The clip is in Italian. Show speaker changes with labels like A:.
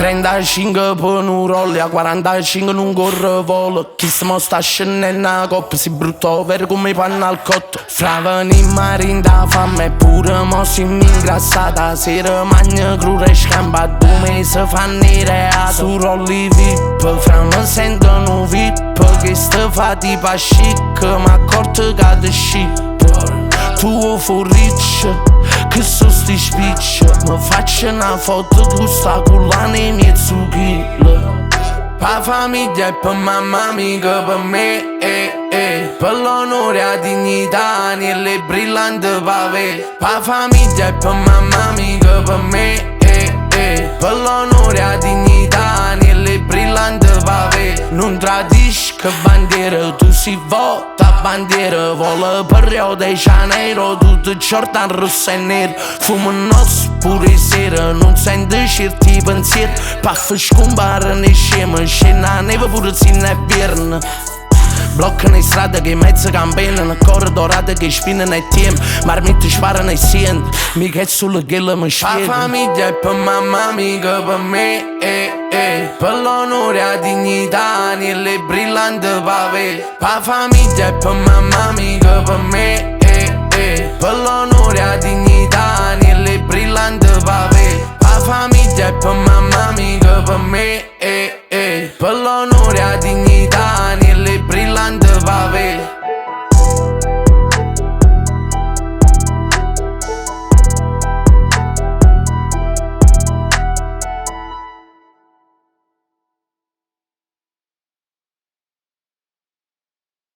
A: 35 per un rolli, a 45 non corre volo. Chi si sta scendendo nella coppa, si brutto vero come panna al cotto. Fra venimmo rinda fame, pure mo si ingrassata. Sera magna cruda e scampa, 2 mesi fa nere a su rolli VIP. Fra me sentono VIP, che sta fa tipo chic, ma accorto che te ship. Tu for rich, che so sti spicci. Mi faccio una foto con sta culla nei miei zucchini. Pa' famiglia e per mamma mica per me, per l'onore e la dignità nelle brillanti pave. Pa' famiglia e per mamma mica per me, per l'onore e la dignità nelle brillanti pave. Non tradisci che bandiera, tu si vota bandiera. Vola per Rio de Janeiro, tutto Jordan rosso e nero. Fumo notte pure sera, non senti certi pensieri. Paffa scompare nei scemi, scena neve pure zinna e vierna. Bloccano le strade che mezzo campanano, corre dorate che spinano e team. Marmitte sparano e sient, mica è solo che mi spiega. Pa' famiglia e per mamma mica per me, per l'onore e la dignità nelle brillanti pave. Pa' famiglia e per mamma mica per me, per l'onore e la dignità nelle brillanti pave. Pa' famiglia e per mamma mica per me,